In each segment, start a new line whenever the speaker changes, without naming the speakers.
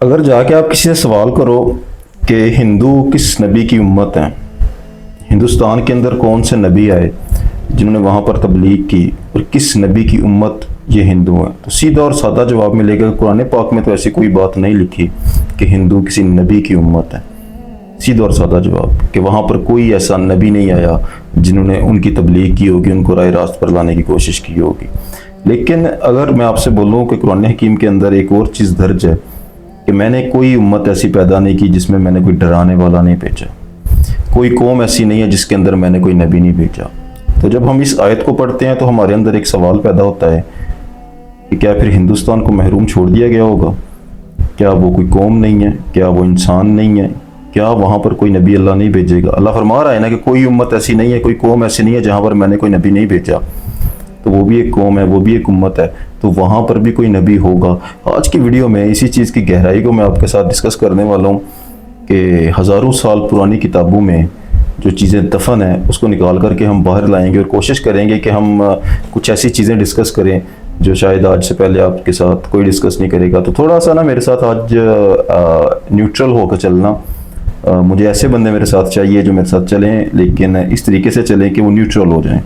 اگر جا کے آپ کسی سے سوال کرو کہ ہندو کس نبی کی امت ہیں، ہندوستان کے اندر کون سے نبی آئے جنہوں نے وہاں پر تبلیغ کی اور کس نبی کی امت یہ ہندو ہیں، تو سیدھا اور سادہ جواب ملے گا قرآن پاک میں تو ایسی کوئی بات نہیں لکھی کہ ہندو کسی نبی کی امت ہے۔ سیدھا اور سادہ جواب کہ وہاں پر کوئی ایسا نبی نہیں آیا جنہوں نے ان کی تبلیغ کی ہوگی، ان کو راہ راست پر لانے کی کوشش کی ہوگی۔ لیکن اگر میں آپ سے بولوں کہ قرآن حکیم کے اندر ایک اور چیز درج ہے کہ میں نے کوئی امت ایسی پیدا نہیں کی جس میں نے کوئی ڈرانے والا نہیں بھیجا، کوئی قوم ایسی نہیں ہے جس کے اندر میں نے کوئی نبی نہیں بھیجا، تو جب ہم اس آیت کو پڑھتے ہیں تو ہمارے اندر ایک سوال پیدا ہوتا ہے کہ کیا پھر ہندوستان کو محروم چھوڑ دیا گیا ہوگا؟ کیا وہ کوئی قوم نہیں ہے؟ کیا وہ انسان نہیں ہے؟ کیا وہاں پر کوئی نبی اللہ نہیں بھیجے گا؟ اللہ فرما رہا ہے نا کہ کوئی امت ایسی نہیں ہے، کوئی قوم ایسی نہیں ہے جہاں پر میں نے کوئی نبی نہیں بھیجا، تو وہ بھی ایک قوم ہے، وہ بھی ایک امت ہے، تو وہاں پر بھی کوئی نبی ہوگا۔ آج کی ویڈیو میں اسی چیز کی گہرائی کو میں آپ کے ساتھ ڈسکس کرنے والا ہوں کہ ہزاروں سال پرانی کتابوں میں جو چیزیں دفن ہیں اس کو نکال کر کے ہم باہر لائیں گے اور کوشش کریں گے کہ ہم کچھ ایسی چیزیں ڈسکس کریں جو شاید آج سے پہلے آپ کے ساتھ کوئی ڈسکس نہیں کرے گا۔ تو تھوڑا سا نا میرے ساتھ آج نیوٹرل ہو کر چلنا، مجھے ایسے بندے میرے ساتھ چاہیے جو میرے ساتھ چلیں لیکن اس طریقے سے چلیں کہ وہ نیوٹرل ہو جائیں،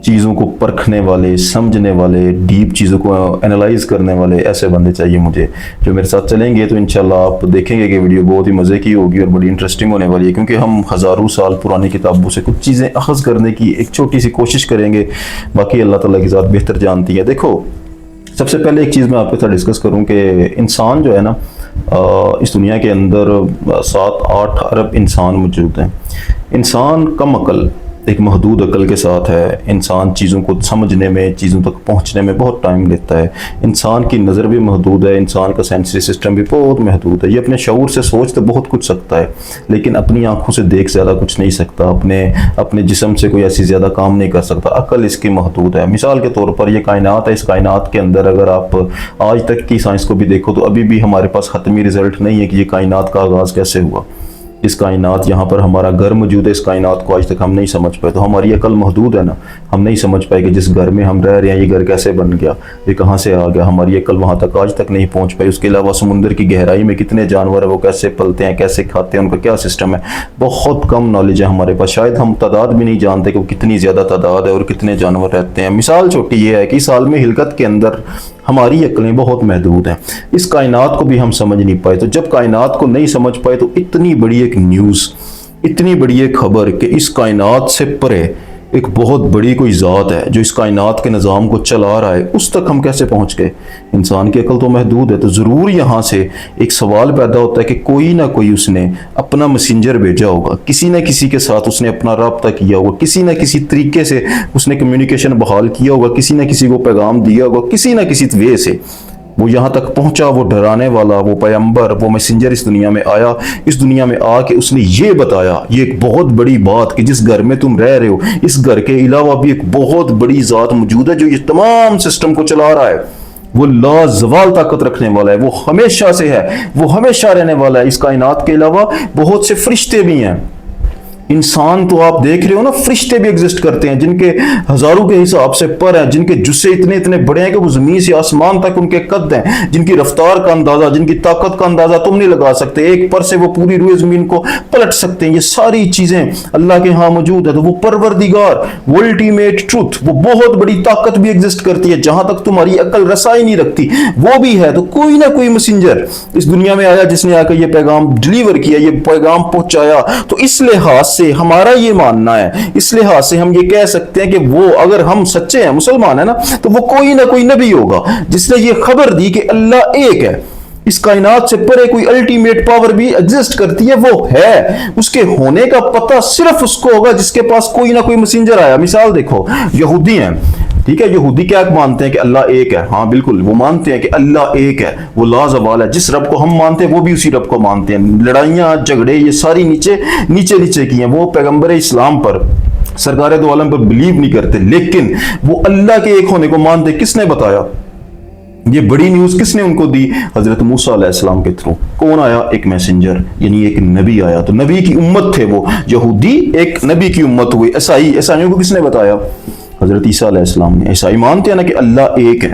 چیزوں کو پرکھنے والے، سمجھنے والے، ڈیپ چیزوں کو انالائز کرنے والے ایسے بندے چاہیے مجھے جو میرے ساتھ چلیں گے۔ تو انشاءاللہ آپ دیکھیں گے کہ ویڈیو بہت ہی مزے کی ہوگی اور بڑی انٹرسٹنگ ہونے والی ہے، کیونکہ ہم ہزاروں سال پرانی کتابوں سے کچھ چیزیں اخذ کرنے کی ایک چھوٹی سی کوشش کریں گے، باقی اللہ تعالیٰ کی ذات بہتر جانتی ہے۔ دیکھو، سب سے پہلے ایک چیز میں آپ کے ساتھ ڈسکس کروں کہ انسان جو ہے نا، اس دنیا کے اندر 7-8 ارب انسان موجود ہیں۔ انسان کم عقل، ایک محدود عقل کے ساتھ ہے۔ انسان چیزوں کو سمجھنے میں، چیزوں تک پہنچنے میں بہت ٹائم لیتا ہے۔ انسان کی نظر بھی محدود ہے، انسان کا سینسری سسٹم بھی بہت محدود ہے۔ یہ اپنے شعور سے سوچ تو بہت کچھ سکتا ہے لیکن اپنی آنکھوں سے دیکھ زیادہ کچھ نہیں سکتا، اپنے جسم سے کوئی ایسی زیادہ کام نہیں کر سکتا۔ عقل اس کی محدود ہے۔ مثال کے طور پر یہ کائنات ہے، اس کائنات کے اندر اگر آپ آج تک کی سائنس کو بھی دیکھو تو ابھی بھی ہمارے پاس حتمی رزلٹ نہیں ہے کہ یہ کائنات کا آغاز کیسے ہوا۔ اس کائنات، یہاں پر ہمارا گھر موجود ہے، اس کائنات کو آج تک ہم نہیں سمجھ پائے، تو ہماری عقل محدود ہے نا، ہم نہیں سمجھ پائے کہ جس گھر میں ہم رہ رہے ہیں یہ گھر کیسے بن گیا، یہ کہاں سے آ گیا، ہماری عقل وہاں تک آج تک نہیں پہنچ پائی۔ اس کے علاوہ سمندر کی گہرائی میں کتنے جانور ہیں، وہ کیسے پلتے ہیں، کیسے کھاتے ہیں، ان کا کیا سسٹم ہے، بہت کم نالج ہے ہمارے پاس، شاید ہم تعداد بھی نہیں جانتے کہ وہ کتنی زیادہ تعداد ہے اور کتنے جانور رہتے ہیں۔ مثال چھوٹی یہ ہے کہ اس عالم ہلکت کے اندر ہماری عقلیں بہت محدود ہیں، اس کائنات کو بھی ہم سمجھ نہیں پائے۔ تو جب کائنات کو نہیں سمجھ پائے تو اتنی بڑی ایک نیوز، اتنی بڑی ایک خبر کہ اس کائنات سے پرے ایک بہت بڑی کوئی ذات ہے جو اس کائنات کے نظام کو چلا رہا ہے، اس تک ہم کیسے پہنچ گئے؟ انسان کی عقل تو محدود ہے۔ تو ضرور یہاں سے ایک سوال پیدا ہوتا ہے کہ کوئی نہ کوئی اس نے اپنا میسنجر بھیجا ہوگا، کسی نہ کسی کے ساتھ اس نے اپنا رابطہ کیا ہوگا، کسی نہ کسی طریقے سے اس نے کمیونیکیشن بحال کیا ہوگا، کسی نہ کسی کو پیغام دیا ہوگا، کسی نہ کسی وے سے وہ یہاں تک پہنچا، وہ ڈرانے والا، وہ پیغمبر، وہ میسنجر اس دنیا میں آیا۔ اس دنیا میں آ کے اس نے یہ بتایا، یہ ایک بہت بڑی بات کہ جس گھر میں تم رہ رہے ہو اس گھر کے علاوہ بھی ایک بہت بڑی ذات موجود ہے جو یہ تمام سسٹم کو چلا رہا ہے۔ وہ لازوال طاقت رکھنے والا ہے، وہ ہمیشہ سے ہے، وہ ہمیشہ رہنے والا ہے۔ اس کائنات کے علاوہ بہت سے فرشتے بھی ہیں۔ انسان تو آپ دیکھ رہے ہو نا، فرشتے بھی ایگزسٹ کرتے ہیں جن کے ہزاروں کے حساب سے پر ہیں، جن کے جسے اتنے بڑے ہیں کہ وہ زمین سے آسمان تک ان کے قد ہیں، جن کی رفتار کا اندازہ، جن کی طاقت کا اندازہ تم نہیں لگا سکتے، ایک پر سے وہ پوری روئے زمین کو پلٹ سکتے ہیں۔ یہ ساری چیزیں اللہ کے ہاں موجود ہے۔ تو وہ پروردگار، وہ الٹیمیٹ ٹروتھ، وہ بہت بڑی طاقت بھی ایگزسٹ کرتی ہے جہاں تک تمہاری عقل رسائی نہیں رکھتی، وہ بھی ہے۔ تو کوئی نہ کوئی میسنجر اس دنیا میں آیا جس نے آ کر یہ پیغام ڈلیور کیا، یہ پیغام پہنچایا۔ تو اس لحاظ سے ہمارا یہ ماننا ہے، اس لحاظ سے ہم یہ کہہ سکتے ہیں کہ وہ، اگر ہم سچے ہیں، مسلمان ہیں نا، تو وہ کوئی نہ کوئی نبی ہوگا جس نے یہ خبر دی کہ اللہ ایک ہے، اس کائنات سے پرے کوئی الٹیمیٹ پاور بھی ایگزسٹ کرتی ہے، وہ ہے۔ اس کے ہونے کا پتہ صرف اس کو ہوگا جس کے پاس کوئی نہ کوئی میسنجر آیا۔ مثال دیکھو، یہودی ہیں، ٹھیک ہے، یہودی کیا مانتے ہیں کہ اللہ ایک ہے، ہاں بالکل، وہ مانتے ہیں کہ اللہ ایک ہے، وہ لازوال ہے۔ جس رب کو ہم مانتے ہیں وہ بھی اسی رب کو مانتے ہیں۔ لڑائیاں، جھگڑے، یہ ساری نیچے کی ہیں۔ وہ پیغمبر اسلام پر، سرکار دو عالم پر بلیو نہیں کرتے، لیکن وہ اللہ کے ایک ہونے کو مانتے۔ کس نے بتایا؟ یہ بڑی نیوز کس نے ان کو دی؟ حضرت موسیٰ علیہ السلام کے تھرو۔ کون آیا؟ ایک میسنجر، یعنی ایک نبی آیا۔ تو نبی کی امت تھے وہ یہودی، ایک نبی کی امت ہوئی۔ عیسائیوں کو کس نے بتایا؟ حضرت عیسیٰ علیہ السلام نے۔ عیسائی مانتے ہیں نا کہ اللہ ایک ہے،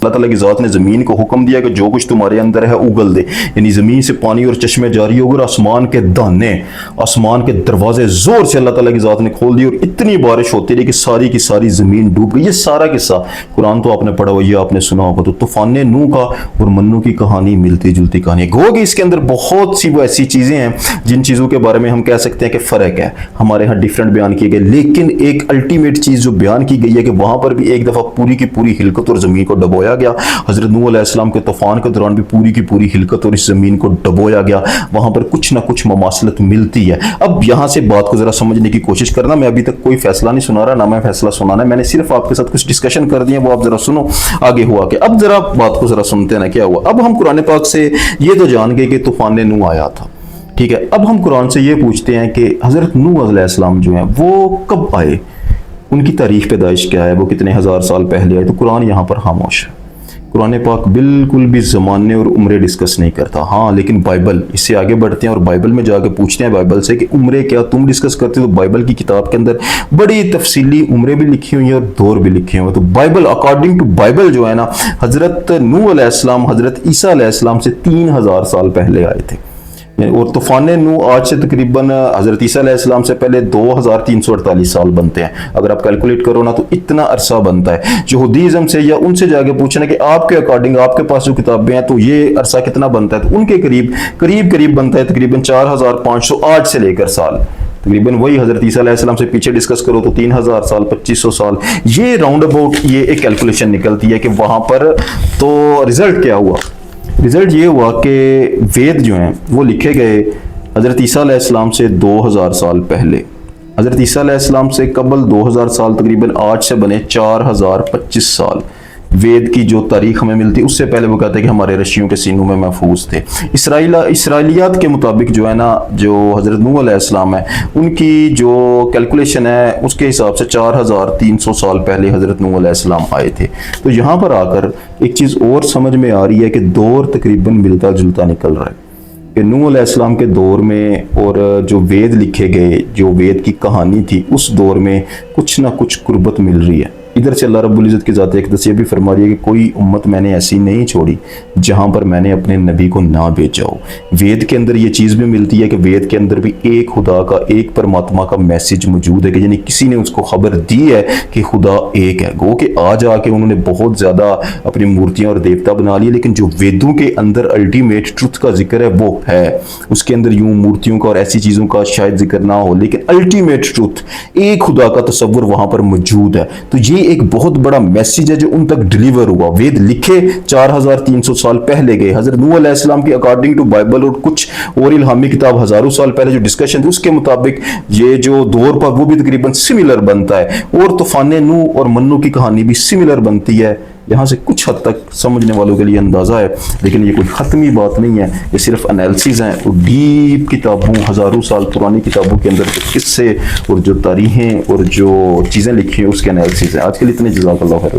اللہ تعالیٰ کی ذات نے زمین کو حکم دیا کہ جو کچھ تمہارے اندر ہے اگل دے، یعنی زمین سے پانی اور چشمے جاری ہو گئے، آسمان کے دانے، آسمان کے دروازے زور سے اللہ تعالیٰ کی ذات نے کھول دیے اور اتنی بارش ہوتی رہی کہ ساری کی ساری زمین ڈوب گئی۔ یہ سارا قصہ قرآن تو آپ نے پڑھا ہوا، یہ آپ نے سنا ہوگا۔ تو طوفان نوح کا اور منو کی کہانی ملتی جلتی کہانی ہے، گو کہ اس کے اندر بہت سی وہ ایسی چیزیں ہیں جن چیزوں کے بارے میں ہم کہہ سکتے ہیں کہ فرق ہے، ہمارے ہاں ڈیفرنٹ بیان کیے گئے، لیکن ایک الٹیمیٹ چیز جو بیان کی گئی ہے کہ وہاں پر بھی ایک دفعہ پوری کی پوری ہلکت اور زمین کو ڈبویا گیا۔ حضرت نوح علیہ السلام کے طوفان کے دوران بھی پوری کی پوری ہلکت اور اس زمین کو ڈبویا گیا، وہاں پر کچھ نہ کچھ مماثلت ملتی ہے۔ اب یہاں سے بات کو ذرا سمجھنے کی کوشش کرنا، میں ابھی تک کوئی فیصلہ نہیں سنا رہا، نہ میں فیصلہ سنانا ہے، میں نے صرف آپ کے ساتھ کچھ ڈسکشن کر دیا، وہ آپ ذرا سنو آگے ہوا کہ اب ذرا بات کو ذرا سنتے ہیں نا کیا ہوا۔ اب ہم قرآن پاک سے یہ تو جان گئے کہ طوفان نوح آیا تھا، ٹھیک ہے۔ اب ہم قرآن سے یہ پوچھتے ہیں کہ حضرت نوح علیہ السلام جو ہیں وہ کب آئے، ان کی تاریخ پیدائش کیا ہے، وہ کتنے ہزار سال پہلے آئے؟ تو قرآن یہاں پر خاموش ہے، قرآن پاک بالکل بھی زمانے اور عمرے ڈسکس نہیں کرتا۔ ہاں لیکن بائبل، اس سے آگے بڑھتے ہیں اور بائبل میں جا کے پوچھتے ہیں بائبل سے کہ عمرے کیا تم ڈسکس کرتے ہو؟ تو بائبل کی کتاب کے اندر بڑی تفصیلی عمرے بھی لکھی ہوئی ہیں اور دور بھی لکھے ہوئے ہیں۔ تو بائبل اکارڈنگ ٹو بائبل جو ہے نا، حضرت نوح علیہ السلام حضرت عیسیٰ علیہ السلام سے 3000 سال پہلے آئے تھے، اور طوفان نوح آج سے تقریباً حضرت عیسیٰ علیہ السلام سے پہلے 2348 سال بنتے ہیں۔ اگر آپ کیلکولیٹ کرو نا تو اتنا عرصہ بنتا ہے۔ یہودیزم سے یا ان سے جا کے پوچھنا کہ آپ کے اکارڈنگ آپ کے پاس جو کتابیں ہیں تو یہ عرصہ کتنا بنتا ہے، تو ان کے قریب بنتا ہے تقریباً 4500 آج سے لے کر سال، تقریباً وہی حضرت عیسیٰ علیہ السلام سے پیچھے ڈسکس کرو تو 3000 سال 2500 سال، یہ راؤنڈ اباؤٹ یہ ایک کیلکولیشن نکلتی ہے کہ وہاں پر تو رزلٹ کیا ہوا۔ رزلٹ یہ ہوا کہ وید جو ہیں وہ لکھے گئے حضرت عیسیٰ علیہ السلام سے 2000 سال پہلے، حضرت عیسیٰ علیہ السلام سے قبل 2000 سال، تقریباً آج سے بنے 4025 سال۔ وید کی جو تاریخ ہمیں ملتی اس سے پہلے وہ کہتے ہیں کہ ہمارے رشیوں کے سینوں میں محفوظ تھے۔ اسرائیلیات کے مطابق جو ہے نا، جو حضرت نوح علیہ السلام ہے ان کی جو کیلکولیشن ہے اس کے حساب سے 4300 سال پہلے حضرت نوح علیہ السلام آئے تھے۔ تو یہاں پر آ کر ایک چیز اور سمجھ میں آ رہی ہے کہ دور تقریباً ملتا جلتا نکل رہا ہے کہ نوح علیہ السلام کے دور میں اور جو وید لکھے گئے، جو وید کی کہانی تھی اس دور میں کچھ نہ کچھ قربت مل رہی ہے۔ ادھر سے اللہ رب العزت کی ذات اقدس یہ بھی فرما رہی ہے کہ کوئی امت میں نے ایسی نہیں چھوڑی جہاں پر میں نے اپنے نبی کو نہ بھیجا ہو۔ وید کے اندر یہ چیز بھی ملتی ہے کہ وید کے اندر بھی ایک خدا کا، ایک پرماتما کا میسج موجود ہے، کہ یعنی کسی نے اس کو خبر دی ہے کہ خدا ایک ہے۔ گو کہ آج آ کے انہوں نے بہت زیادہ اپنی مورتیاں اور دیوتا بنا لی، لیکن جو ویدوں کے اندر الٹیمیٹ ٹروتھ کا ذکر ہے وہ ہے، اس کے اندر یوں مورتیوں کا اور ایسی چیزوں کا شاید ذکر نہ ہو، لیکن الٹیمیٹ ٹروتھ ایک خدا کا تصور وہاں پر موجود ہے۔ تو یہ ایک بہت بڑا میسیج ہے جو ان تک ڈیلیور ہوا۔ وید لکھے 4300 سال پہلے گئے، حضرت نوح علیہ السلام کی اکارڈنگ ٹو بائبل اور کچھ اور الہامی کتاب ہزاروں سال پہلے جو ڈسکشن تھی اس کے مطابق یہ جو دور پر وہ بھی تقریباً سملر بنتا ہے، اور طوفان نوح اور منو کی کہانی بھی سملر بنتی ہے۔ یہاں سے کچھ حد تک سمجھنے والوں کے لیے اندازہ ہے، لیکن یہ کوئی حتمی بات نہیں ہے، یہ صرف انالیسز ہیں اور ڈیپ کتابوں، ہزاروں سال پرانی کتابوں کے اندر قصے اور جو تاریخیں اور جو چیزیں لکھی ہیں اس کے انالیسز ہیں۔ آج کے لیے اتنے، جزاک اللہ خیر۔